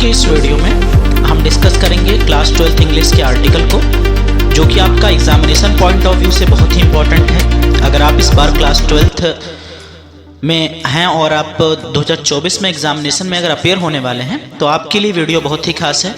के इस वीडियो में हम डिस्कस करेंगे क्लास 12th इंग्लिश के आर्टिकल को, जो कि आपका एग्जामिनेशन पॉइंट ऑफ व्यू से बहुत ही इंपॉर्टेंट है। अगर आप इस बार क्लास 12th में हैं और आप 2024 में एग्जामिनेशन में अगर अपेयर होने वाले हैं तो आपके लिए वीडियो बहुत ही खास है।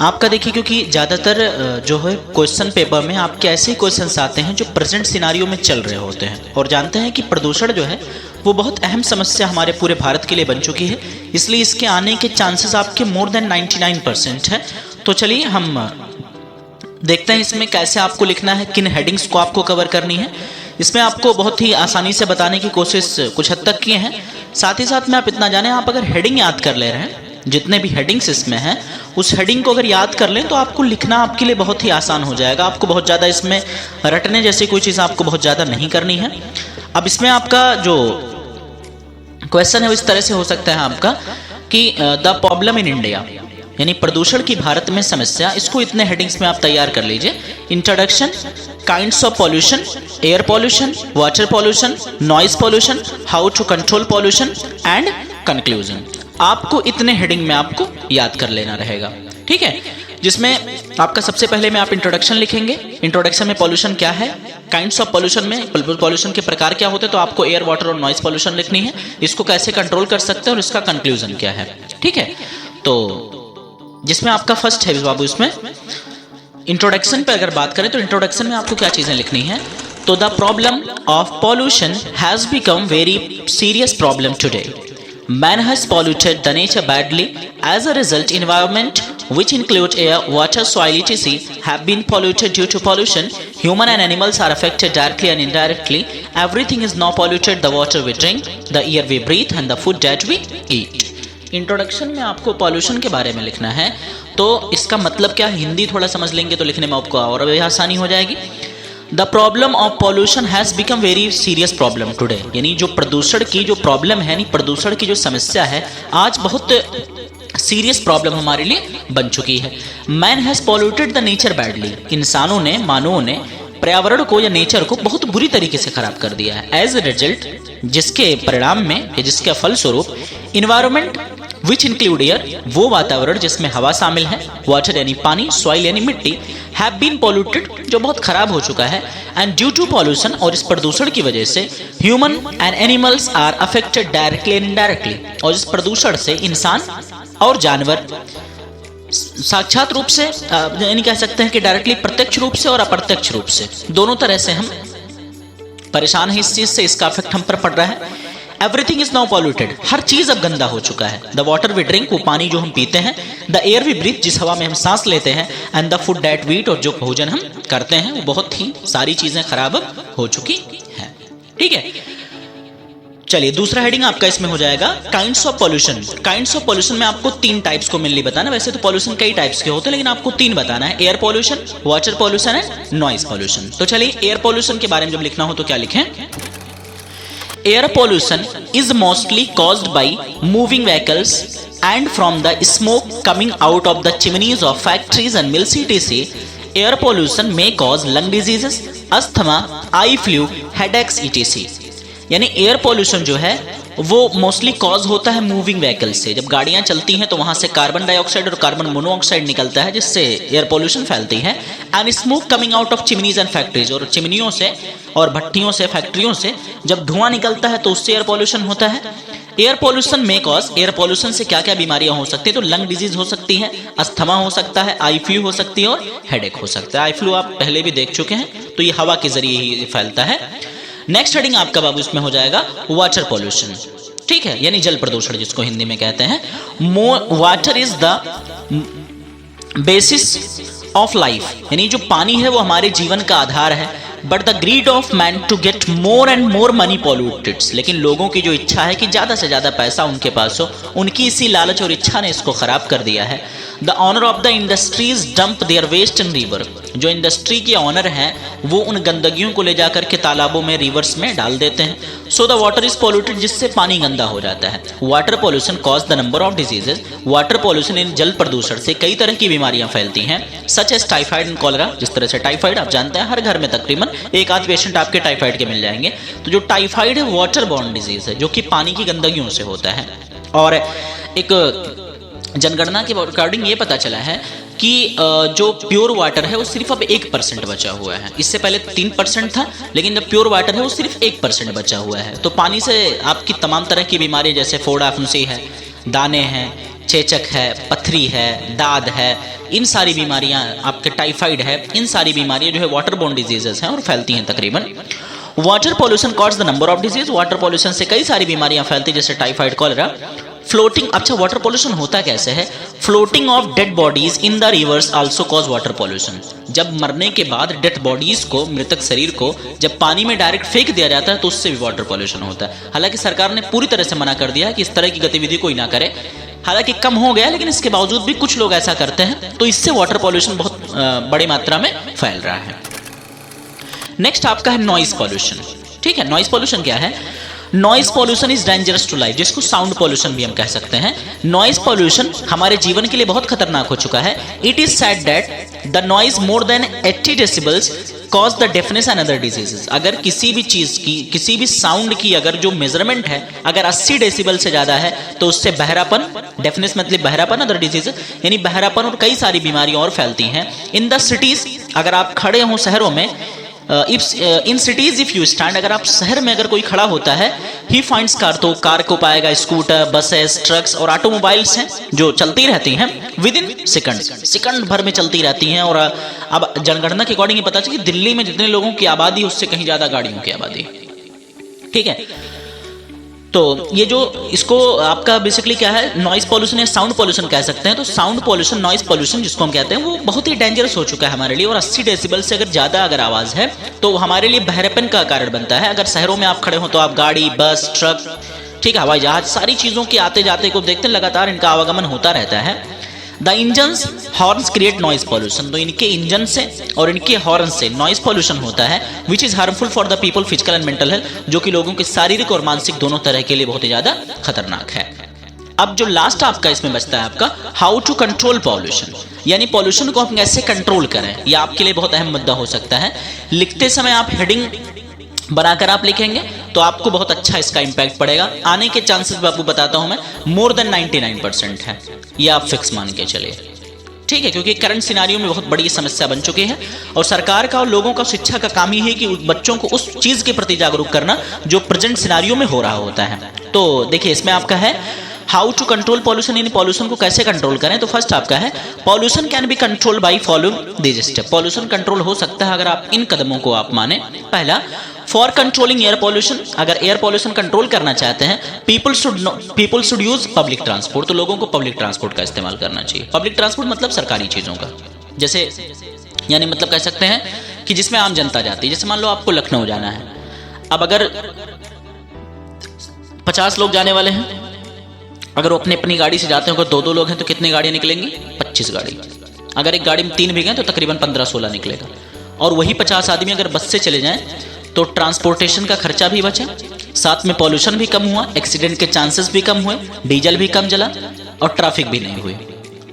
आपका देखिए, क्योंकि ज़्यादातर जो है क्वेश्चन पेपर में आपके ऐसे क्वेश्चंस आते हैं जो प्रेजेंट सिनारियो में चल रहे होते हैं, और जानते हैं कि प्रदूषण जो है वो बहुत अहम समस्या हमारे पूरे भारत के लिए बन चुकी है, इसलिए इसके आने के चांसेस आपके मोर देन 99% है। तो चलिए हम देखते हैं इसमें कैसे आपको लिखना है, किन हेडिंग्स को आपको कवर करनी है। इसमें आपको बहुत ही आसानी से बताने की कोशिश कुछ हद तक किए हैं। साथ ही साथ में आप इतना जानें, आप अगर हेडिंग याद कर ले रहे हैं, जितने भी हेडिंग्स इसमें हैं उस हेडिंग को अगर याद कर लें तो आपको लिखना आपके लिए बहुत ही आसान हो जाएगा। आपको बहुत ज़्यादा इसमें रटने जैसी कोई चीज़ आपको बहुत ज़्यादा नहीं करनी है। अब इसमें आपका जो क्वेश्चन है वो इस तरह से हो सकता है आपका कि द प्रॉब्लम इन इंडिया, यानी प्रदूषण की भारत में समस्या। इसको इतने हेडिंग्स में आप तैयार कर लीजिए। Introduction, kinds of pollution, air pollution, water pollution, noise pollution, how to control pollution and conclusion. आपको इतने हेडिंग में आपको याद कर लेना रहेगा, ठीक है। जिसमें आपका सबसे पहले में आप इंट्रोडक्शन लिखेंगे। इंट्रोडक्शन में पॉल्यूशन क्या है, काइंड्स ऑफ पॉल्यूशन में पॉल्यूशन के प्रकार क्या होते हैं, तो आपको एयर, वाटर और नॉइज पॉल्यूशन लिखनी है। इसको कैसे कंट्रोल कर सकते हैं और इसका कंक्लूजन क्या है, ठीक है। तो जिसमें आपका फर्स्ट है बाबू, इसमें इंट्रोडक्शन पे अगर बात करें तो इंट्रोडक्शन में आपको क्या चीजें लिखनी है, तो the problem of pollution has become very serious problem today. Man has polluted the nature badly. As a result, environment, which includes air, water, soil, etc., have been polluted due to pollution. Human and animals are affected directly and indirectly. Everything is now polluted: the water we drink, the air we breathe, and the food that we eat. Introduction में आपको pollution के बारे में लिखना है, तो इसका मतलब क्या है, हिंदी थोड़ा समझ लेंगे तो लिखने में आपको और भी आसानी हो जाएगी। The problem of pollution has become very serious problem today, यानी जो प्रदूषण की जो प्रॉब्लम है, यानी प्रदूषण की जो समस्या है, आज बहुत सीरियस प्रॉब्लम हमारे लिए बन चुकी है। Man has polluted the nature badly, इंसानों ने, मानवों ने पर्यावरण को या नेचर को बहुत बुरी तरीके से खराब कर दिया है। एज ए रिजल्ट, जिसके परिणाम में या जिसके फलस्वरूप, इन्वायरमेंट विच इंक्लूड एयर, वो वातावरण जिसमें हवा शामिल है, वाटर यानी पानी, सॉइल यानी मिट्टी, हैव बीन पॉल्यूटेड, जो बहुत खराब हो चुका है, एंड ड्यू टू पॉल्यूशन, और इस प्रदूषण की वजह से, human and animals are affected directly and indirectly, और इस प्रदूषण से इंसान और जानवर साक्षात रूप से, यानी कह सकते हैं कि डायरेक्टली, प्रत्यक्ष रूप से और अप्रत्यक्ष रूप से, दोनों तरह से हम परेशान हैं इस चीज से, इसका इफेक्ट हम पर पड़ रहा है। एवरीथिंग इज नाउ पॉल्यूटेड, हर चीज अब गंदा हो चुका है। द वाटर वी ड्रिंक, वो पानी जो हम पीते हैं, द एयर वी ब्रीथ, जिस हवा में हम सांस लेते हैं, and the food that we eat, और जो भोजन हम करते हैं, वो बहुत ही सारी चीजें खराब हो चुकी हैं, ठीक है। चलिए दूसरा हेडिंग आपका इसमें हो जाएगा kinds of pollution. Kinds of pollution में आपको 3 टाइप्स को मेनली बताना। वैसे तो पॉल्यूशन कई टाइप्स के होते हैं, लेकिन आपको 3 बताना है: air pollution, water pollution and noise pollution. तो चलिए एयर पॉल्यूशन के बारे में जब लिखना हो तो क्या लिखें। Air pollution is mostly caused by moving vehicles and from the smoke coming out of the chimneys of factories and mills etc. Air pollution may cause lung diseases, asthma, eye flu, headaches etc. यानी air pollution जो है वो mostly cause होता है moving vehicle से। जब गाड़ियां चलती हैं तो वहां से कार्बन डाइऑक्साइड और कार्बन मोनोऑक्साइड निकलता है, जिससे एयर पॉल्यूशन फैलती है। And smoke coming out of chimneys and factories, और चिमनियों से और भट्टियों से, फैक्ट्रियों से जब धुआं निकलता है तो उससे एयर पॉल्यूशन होता है। एयर पॉल्यूशन में कॉज, एयर पॉल्यूशन से क्या क्या बीमारियां हो सकती है, तो लंग डिजीज हो सकती है, अस्थमा हो सकता है, आई फ्लू हो सकती है और हेडेक हो सकता है। आई फ्लू आप पहले भी देख चुके हैं, तो ये हवा के जरिए ही फैलता है। नेक्स्ट हेडिंग आपका बाबू इसमें हो जाएगा वाटर पॉल्यूशन, ठीक है, यानी जल प्रदूषण जिसको हिंदी में कहते हैं। Water is the basis of life, यानी जो पानी है वो हमारे जीवन का आधार है। But the greed of man to get more and more money pollutes, लेकिन लोगों की जो इच्छा है कि ज्यादा से ज्यादा पैसा उनके पास हो, उनकी इसी लालच और इच्छा ने इसको खराब कर दिया है। The owner of the industries dump their waste in river, जो इंडस्ट्री के ऑनर हैं वो उन गंदगियों को ले जाकर के तालाबों में, रिवर्स में डाल देते हैं। So the water is polluted, जिससे पानी गंदा हो जाता है। Water pollution cause the number of diseases, water pollution इन जल प्रदूषण से कई तरह की बीमारियां फैलती हैं, such as typhoid and cholera. जिस तरह से टाइफाइड आप जानते हैं, हर घर में तकरीबन एक आध पेशेंट आपके टाइफाइड के मिल जाएंगे। तो जो टाइफाइड है वाटर बॉर्न डिजीज है, जो कि पानी की गंदगियों से होता है। और एक जनगणना के अकॉर्डिंग ये पता चला है कि जो प्योर वाटर है वो सिर्फ अब 1% बचा हुआ है। इससे पहले 3% था, लेकिन जब प्योर वाटर है वो सिर्फ 1% बचा हुआ है। तो पानी से आपकी तमाम तरह की बीमारी जैसे फोड़ा फुंसी है, दाने हैं, चेचक है, पथरी है, दाद है, इन सारी बीमारियां, आपके टाइफाइड है, इन सारी बीमारियां जो है वाटर बोर्न डिजीजेस हैं और फैलती हैं तकरीबन। Water pollution cause the number of disease, water pollution से कई सारी बीमारियां फैलती जैसे टाइफाइड, कॉलेरा। फ्लोटिंग, अच्छा वाटर पॉल्यूशन होता कैसे है? Floating of dead bodies in the reverse also cause water pollution. जब मरने के बाद डेड बॉडीज को, मृतक शरीर को जब पानी में डायरेक्ट फेंक दिया जाता है तो उससे भी वाटर पॉल्यूशन होता है। हालांकि सरकार ने पूरी तरह से मना कर दिया है कि इस तरह की गतिविधि कोई ना करे, हालांकि कम हो गया, लेकिन इसके बावजूद भी कुछ लोग ऐसा करते हैं, तो इससे वाटर पॉल्यूशन बहुत बड़ी मात्रा में फैल रहा है। नेक्स्ट आपका है नॉइज पॉल्यूशन। ठीक है, नॉइज पॉल्यूशन क्या है? Noise pollution is dangerous to life, जिसको साउंड पॉल्यूशन भी हम कह सकते हैं। नॉइज पॉल्यूशन हमारे जीवन के लिए बहुत खतरनाक हो चुका है। It is said that the noise more than 80 decibels cause the deafness and other diseases. अगर किसी भी चीज की, किसी भी साउंड की अगर जो मेजरमेंट है अगर 80 डेसिबल से ज्यादा है तो उससे बहरापन, डेफनेस मतलब बहरापन, अदर डिजीजेस यानी बहरापन और कई सारी बीमारियां और फैलती हैं। इन द सिटीज, अगर आप खड़े हों शहरों में, in cities if you stand, अगर आप शहर में अगर कोई खड़ा होता है, ही फाइंड्स कार, तो कार को पाएगा, स्कूटर, बसेस, ट्रक्स और ऑटोमोबाइल्स हैं जो चलती रहती हैं विद इन सेकंड भर में चलती रहती हैं। और अब जनगणना के अकॉर्डिंग ये पता चला कि दिल्ली में जितने लोगों की आबादी उससे कहीं ज्यादा गाड़ियों की आबादी। ठीक है, तो ये जो इसको आपका बेसिकली क्या है, नॉइज पॉल्यूशन या साउंड पॉल्यूशन कह सकते हैं। तो साउंड पॉल्यूशन, नॉइज पॉल्यूशन जिसको हम कहते हैं, वो बहुत ही डेंजरस हो चुका है हमारे लिए। और 80 डेसिबल से अगर ज़्यादा अगर आवाज़ है तो हमारे लिए बहरेपन का कारण बनता है। अगर शहरों में आप खड़े हो तो आप गाड़ी, बस, ट्रक, ठीक है, हवाई जहाज, सारी चीज़ों के आते जाते को देखते हैं, लगातार इनका आवागमन होता रहता है। The engines horns create noise pollution, तो इनके इंजन से और इनके हॉर्न से नॉइज पॉल्यूशन होता है, which is harmful for the people physical and mental health, जो कि लोगों के शारीरिक और मानसिक दोनों तरह के लिए बहुत ही ज्यादा खतरनाक है। अब जो लास्ट आपका इसमें बचता है आपका हाउ टू कंट्रोल पॉल्यूशन, यानी पॉल्यूशन को हम कैसे कंट्रोल करें, यह आपके लिए बहुत अहम मुद्दा हो सकता है। लिखते समय आप हेडिंग बनाकर आप लिखेंगे तो आपको बहुत अच्छा इसका इंपैक्ट पड़ेगा। आने के चांसेस मैं आपको बताता हूं, मैं मोर देन 99% है, ये आप फिक्स मान के चलिए। ठीक है, क्योंकि करंट सिनारियो में बहुत बड़ी समस्या बन चुकी है और सरकार का और लोगों का शिक्षा का काम ही है कि बच्चों को उस चीज के प्रति जागरूक करना जो प्रेजेंट सिनारियो में हो रहा होता है। तो देखिए इसमें आपका है हाउ टू कंट्रोल पॉल्यूशन, यानी पॉल्यूशन को कैसे कंट्रोल करें। तो फर्स्ट आपका है pollution can be control by following this step, pollution control हो सकता है अगर आप इन कदमों को आप माने। पहला, फॉर कंट्रोलिंग एयर पॉल्यूशन, अगर एयर पॉल्यूशन कंट्रोल करना चाहते हैं, people should use public transport, तो लोगों को पब्लिक ट्रांसपोर्ट का इस्तेमाल करना चाहिए। पब्लिक ट्रांसपोर्ट मतलब सरकारी चीजों का, जैसे यानी मतलब कह सकते हैं कि जिसमें आम जनता जाती है। जैसे मान लो आपको लखनऊ जाना है, अब अगर 50 लोग जाने वाले हैं, अगर वो अपनी गाड़ी से जाते हैं, अगर 2-2 लोग हैं तो कितनी गाड़ियां निकलेंगी? 25 गाड़ी। अगर एक गाड़ी में 3 भी गए तो तकरीबन 15-16 निकलेगा। और वही 50 आदमी अगर बस से चले जाएं तो ट्रांसपोर्टेशन का खर्चा भी बचा, साथ में पॉल्यूशन भी कम हुआ, एक्सीडेंट के चांसेस भी कम हुए, डीजल भी कम जला और ट्रैफिक भी नहीं हुई।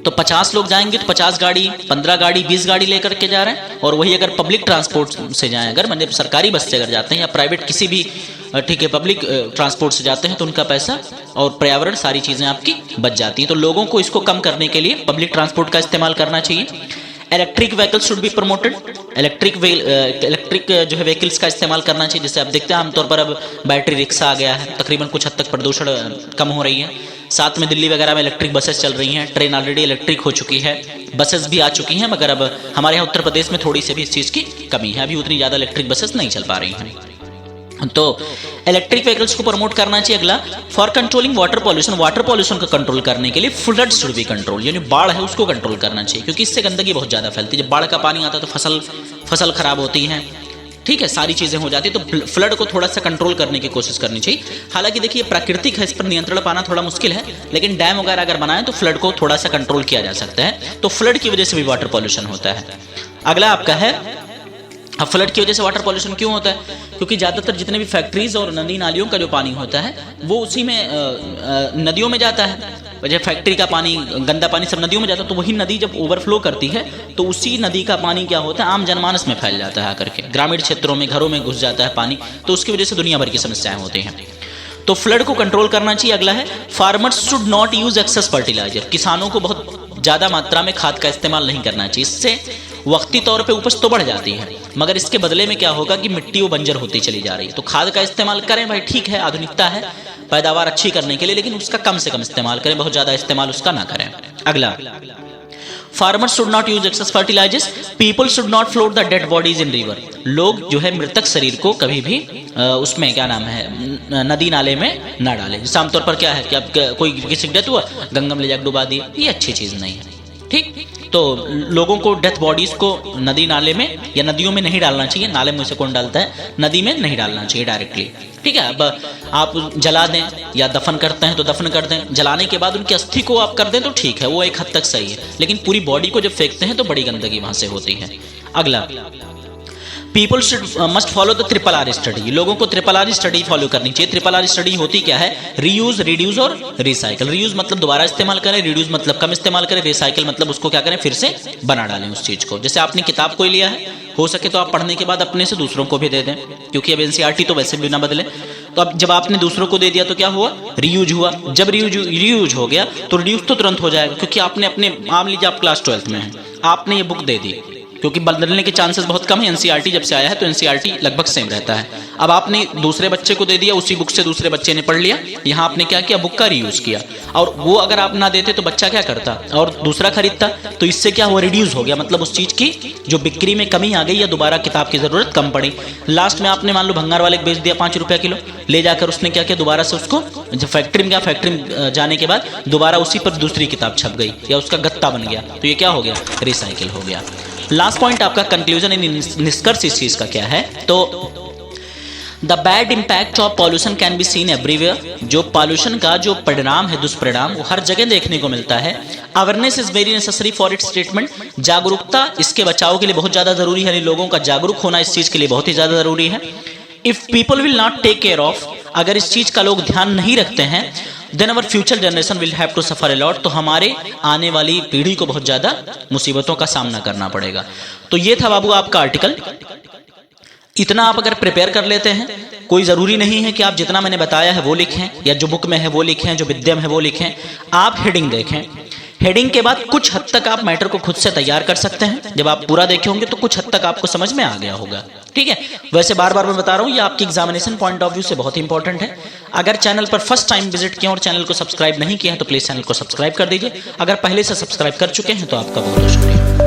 तो 50 लोग जाएंगे तो 50 गाड़ी, 15 गाड़ी, 20 गाड़ी लेकर के जा रहे हैं। और वही अगर पब्लिक ट्रांसपोर्ट से जाएं, अगर मतलब सरकारी बस से अगर जाते हैं या प्राइवेट किसी भी, ठीक है, पब्लिक ट्रांसपोर्ट से जाते हैं तो उनका पैसा और पर्यावरण सारी चीज़ें आपकी बच जाती हैं। तो लोगों को इसको कम करने के लिए पब्लिक ट्रांसपोर्ट का इस्तेमाल करना चाहिए। Electric vehicles should be promoted, electric जो है व्हीकल्स का इस्तेमाल करना चाहिए। जैसे आप देखते हैं आमतौर पर अब बैटरी रिक्शा आ गया है, तकरीबन कुछ हद तक प्रदूषण कम हो रही है। साथ में दिल्ली वगैरह में इलेक्ट्रिक बसेस चल रही हैं, ट्रेन ऑलरेडी इलेक्ट्रिक हो चुकी है, बसेस भी आ चुकी हैं, मगर अब हमारे यहाँ उत्तर प्रदेश में थोड़ी सी भी इस चीज़ की कमी है, अभी उतनी ज़्यादा इलेक्ट्रिक बसेस नहीं चल पा रही हैं। तो इलेक्ट्रिक व्हीकल्स को प्रमोट करना चाहिए। अगला, for controlling water pollution, water pollution को कंट्रोल करने के लिए फ्लड शुड बी कंट्रोल, यानी बाढ़ है उसको कंट्रोल करना चाहिए, क्योंकि इससे गंदगी बहुत ज़्यादा फैलती है। जब बाढ़ का पानी आता है तो फसल खराब होती है, ठीक है, सारी चीज़ें हो जाती है। तो फ्लड को थोड़ा सा कंट्रोल करने की कोशिश करनी चाहिए। हालांकि देखिए प्राकृतिक है, इस पर नियंत्रण पाना थोड़ा मुश्किल है, लेकिन डैम वगैरह अगर बनाएं तो फ्लड को थोड़ा सा कंट्रोल किया जा सकता है। तो फ्लड की वजह से भी वाटर पॉल्यूशन होता है। अगला आपका है, अब फ्लड की वजह से वाटर पॉल्यूशन क्यों होता है? क्योंकि ज़्यादातर जितने भी फैक्ट्रीज और नदी नालियों का जो पानी होता है वो उसी में नदियों में जाता है। जब फैक्ट्री का पानी, गंदा पानी सब नदियों में जाता है, तो वही नदी जब ओवरफ्लो करती है तो उसी नदी का पानी क्या होता है, आम जनमानस में फैल जाता है, आकर के ग्रामीण क्षेत्रों में, घरों में घुस जाता है पानी। तो उसकी वजह से दुनिया भर की समस्याएं होती हैं। तो फ्लड को कंट्रोल करना चाहिए। अगला है farmers should not use excess fertiliser, किसानों को बहुत ज़्यादा मात्रा में खाद का इस्तेमाल नहीं करना चाहिए, इससे वक्ती तौर पे उपज तो बढ़ जाती है मगर इसके बदले में क्या होगा कि मिट्टी वो बंजर होती चली जा रही है। तो खाद का इस्तेमाल करें भाई, ठीक है, आधुनिकता है पैदावार अच्छी करने के लिए, लेकिन उसका कम से कम इस्तेमाल करें, बहुत ज़्यादा इस्तेमाल उसका ना करें। अगला, farmers should not use excess fertilisers, people should not float the dead bodies in river, लोग जो है मृतक शरीर को कभी भी उसमें क्या नाम है नदी नाले में ना डालें। जैसे आमतौर पर क्या है कि अब कोई किसी की डेथ हुआ गंगा में ले जाकर डुबा दिए, ये अच्छी चीज़ नहीं है। ठीक, तो लोगों को डेथ बॉडीज को नदी नाले में या नदियों में नहीं डालना चाहिए, नाले में से कौन डालता है, नदी में नहीं डालना चाहिए डायरेक्टली। ठीक है, अब आप जला दें या दफन करते हैं तो दफन कर दें, जलाने के बाद उनकी अस्थि को आप कर दें तो ठीक है, वो एक हद तक सही है, लेकिन पूरी बॉडी को जब फेंकते हैं तो बड़ी गंदगी वहां से होती है। अगला, people should must follow the triple R study, लोगों को ट्रिपल आर स्टडी फॉलो करनी चाहिए। ट्रिपल आर स्टडी होती क्या है, रीयूज, रिड्यूस और रिसाइकल। रीयूज मतलब दोबारा इस्तेमाल करें, रिड्यूस मतलब कम इस्तेमाल करें, रिसाइकल मतलब उसको क्या करें, फिर से बना डालें उस चीज़ को। जैसे आपने किताब कोई लिया है, हो सके तो आप पढ़ने के बाद अपने से दूसरों को भी दे दें, क्योंकि अब एनसीईआरटी तो वैसे भी ना बदले। तो अब जब आपने दूसरों को दे दिया तो क्या हुआ, रीयूज हुआ। जब रीयूज हो गया तो रिड्यूस तो तुरंत हो जाएगा, क्योंकि आपने अपने, मान लीजिए आप क्लास 12th में हैं, आपने ये बुक दे दी, क्योंकि बदलने के चांसेस बहुत कम है। एनसीईआरटी जब से आया है तो एनसीईआरटी लगभग सेम रहता है। अब आपने दूसरे बच्चे को दे दिया, उसी बुक से दूसरे बच्चे ने पढ़ लिया, यहाँ आपने क्या किया, बुक का रीयूज किया। और वो अगर आप ना देते तो बच्चा क्या करता और दूसरा खरीदता, तो इससे क्या हुआ, रिड्यूस हो गया, मतलब उस चीज़ की जो बिक्री में कमी आ गई या दोबारा किताब की ज़रूरत कम पड़ी। लास्ट में आपने मान लो भंगार वाले को बेच दिया 5 रुपये किलो, ले जाकर उसने क्या किया, दोबारा से उसको जब फैक्ट्री में गया, फैक्ट्री में जाने के बाद दोबारा उसी पर दूसरी किताब छप गई या उसका गत्ता बन गया, तो ये क्या हो गया, रिसाइकिल हो गया। लास्ट पॉइंट आपका कंक्लूजन निष्कर्ष इस चीज का क्या है, तो the bad impact of pollution can be seen everywhere, जो पॉल्यूशन का जो परिणाम है, दुष्परिणाम, वो हर जगह देखने को मिलता है। Awareness is very necessary for its treatment, जागरूकता इसके बचाव के लिए बहुत ज्यादा जरूरी है, लोगों का जागरूक होना इस चीज के लिए बहुत ही ज्यादा जरूरी है। If people will not take care of, अगर इस चीज का लोग ध्यान नहीं रखते हैं, then our future generation will have to suffer a lot, तो हमारे आने वाली पीढ़ी को बहुत ज्यादा मुसीबतों का सामना करना पड़ेगा। तो ये था बाबू आपका आर्टिकल। इतना आप अगर प्रिपेयर कर लेते हैं, कोई ज़रूरी नहीं है कि आप जितना मैंने बताया है वो लिखें या जो बुक में है वो लिखें, जो विद्यम है वो लिखें, आप हेडिंग देखें। हेडिंग के बाद कुछ हद तक आप मैटर को खुद से तैयार कर सकते हैं। जब आप पूरा देखे होंगे तो कुछ हद तक आपको समझ में आ गया होगा। ठीक है, वैसे बार बार मैं बता रहा हूँ, ये आपकी एग्जामिनेशन पॉइंट ऑफ व्यू से बहुत इंपॉर्टेंट है। अगर चैनल पर फर्स्ट टाइम विजिट किया और चैनल को सब्सक्राइब नहीं किया है तो प्लीज़ चैनल को सब्सक्राइब कर दीजिए। अगर पहले से सब्सक्राइब कर चुके हैं तो आपका बहुत बहुत शुक्रिया।